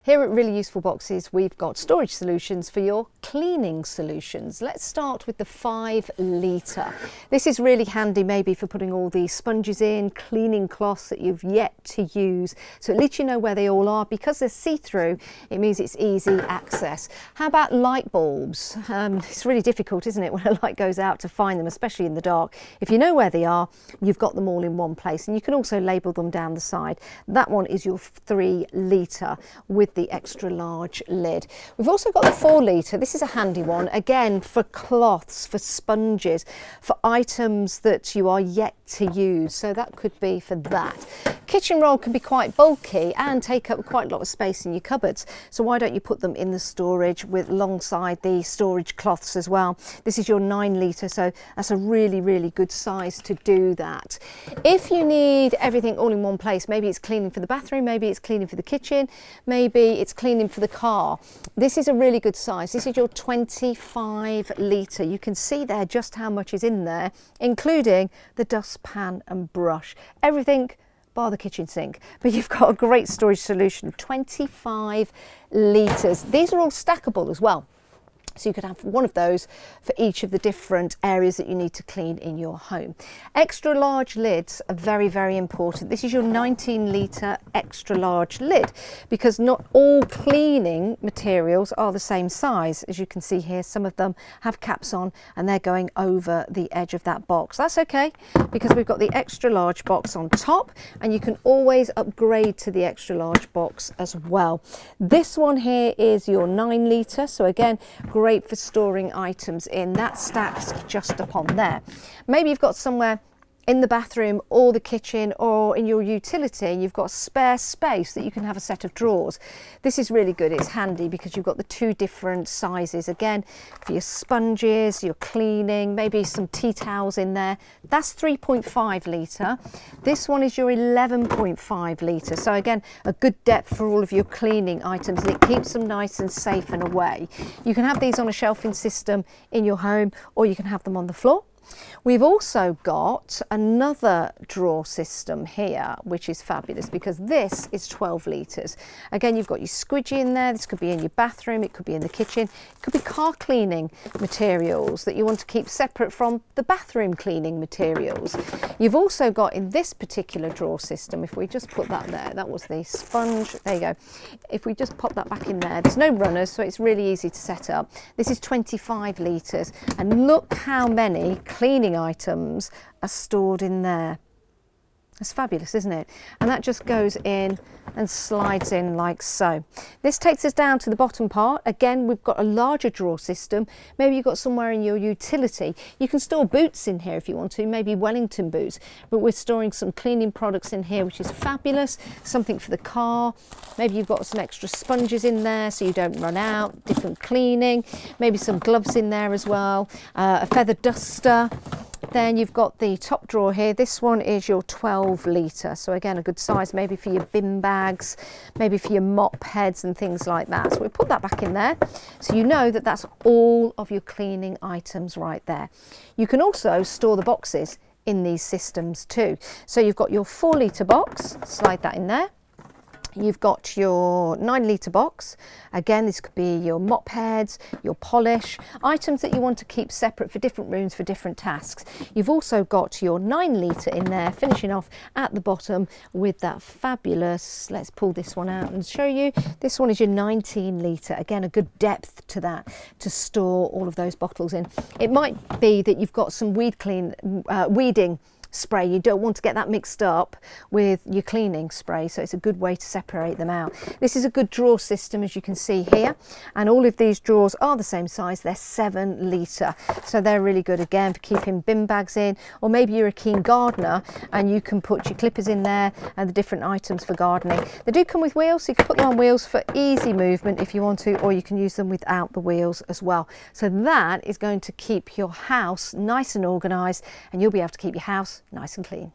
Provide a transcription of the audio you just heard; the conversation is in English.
Here at Really Useful Boxes, we've got storage solutions for your cleaning solutions. Let's start with the 5 litre. This is really handy maybe for putting all the sponges in, cleaning cloths that you've yet to use. So at least you know where they all are. Because they're see-through, it means it's easy access. How about light bulbs? It's really difficult, isn't it, when a light goes out to find them, especially in the dark. If you know where they are, you've got them all in one place. And you can also label them down the side. That one is your 3 litre with the extra large lid. We've also got the 4 litre. This is a handy one, again for cloths, for sponges, for items that you are yet to use. So that could be for that. Kitchen roll can be quite bulky and take up quite a lot of space in your cupboards. So why don't you put them in the storage with alongside the storage cloths as well. This is your 9 litre, so that's a really good size to do that. If you need everything all in one place, maybe it's cleaning for the bathroom, maybe it's cleaning for the kitchen, maybe it's cleaning for the car. This is a really good size. This is your 25 litre. You can see there just how much is in there, including the dustpan and brush. Everything bar the kitchen sink, but you've got a great storage solution. 25 litres. These are all stackable as well. So you could have one of those for each of the different areas that you need to clean in your home. Extra large lids are very important. This is your 19 litre extra large lid, because not all cleaning materials are the same size. As you can see here, some of them have caps on and they're going over the edge of that box. That's okay, because we've got the extra large box on top, and you can always upgrade to the extra large box as well. This one here is your 9 litre. So again, great for storing items in. That stacks just upon there. Maybe you've got somewhere in the bathroom or the kitchen or in your utility, you've got spare space that you can have a set of drawers. This is really good. It's handy because you've got the 2 different sizes. Again, for your sponges, your cleaning, maybe some tea towels in there. That's 3.5 litre. This one is your 11.5 litre. So again, a good depth for all of your cleaning items, and it keeps them nice and safe and away. You can have these on a shelving system in your home, or you can have them on the floor. We've also got another drawer system here, which is fabulous because this is 12 litres. Again, you've got your squidgy in there. This could be in your bathroom, it could be in the kitchen, it could be car cleaning materials that you want to keep separate from the bathroom cleaning materials. You've also got in this particular drawer system, if we just put that there, that was the sponge, there you go. If we just pop that back in there, there's no runners, so it's really easy to set up. This is 25 litres, and look how many cleaning items are stored in there. It's fabulous, isn't it? And that just goes in and slides in like so. This takes us down to the bottom part. Again, we've got a larger drawer system. Maybe you've got somewhere in your utility. You can store boots in here if you want to, maybe Wellington boots, but we're storing some cleaning products in here, which is fabulous. Something for the car. Maybe you've got some extra sponges in there so you don't run out. Different cleaning. Maybe some gloves in there as well. A feather duster. Then you've got the top drawer here. This one is your 12 litre. So again, a good size maybe for your bin bags, maybe for your mop heads and things like that. So we put that back in there. So you know that that's all of your cleaning items right there. You can also store the boxes in these systems too. So you've got your 4 litre box, slide that in there. You've got your 9 litre box. Again, this could be your mop heads, your polish, items that you want to keep separate for different rooms for different tasks. You've also got your 9 litre in there, finishing off at the bottom with that fabulous, let's pull this one out and show you. This one is your 19 litre. Again, a good depth to that to store all of those bottles in. It might be that you've got some weeding spray. You don't want to get that mixed up with your cleaning spray, so it's a good way to separate them out. This is a good drawer system, as you can see here, and all of these drawers are the same size. They're 7 litre, so they're really good again for keeping bin bags in, or maybe you're a keen gardener and you can put your clippers in there and the different items for gardening. They do come with wheels, so you can put them on wheels for easy movement if you want to, or you can use them without the wheels as well. So that is going to keep your house nice and organised, and you'll be able to keep your house nice and clean.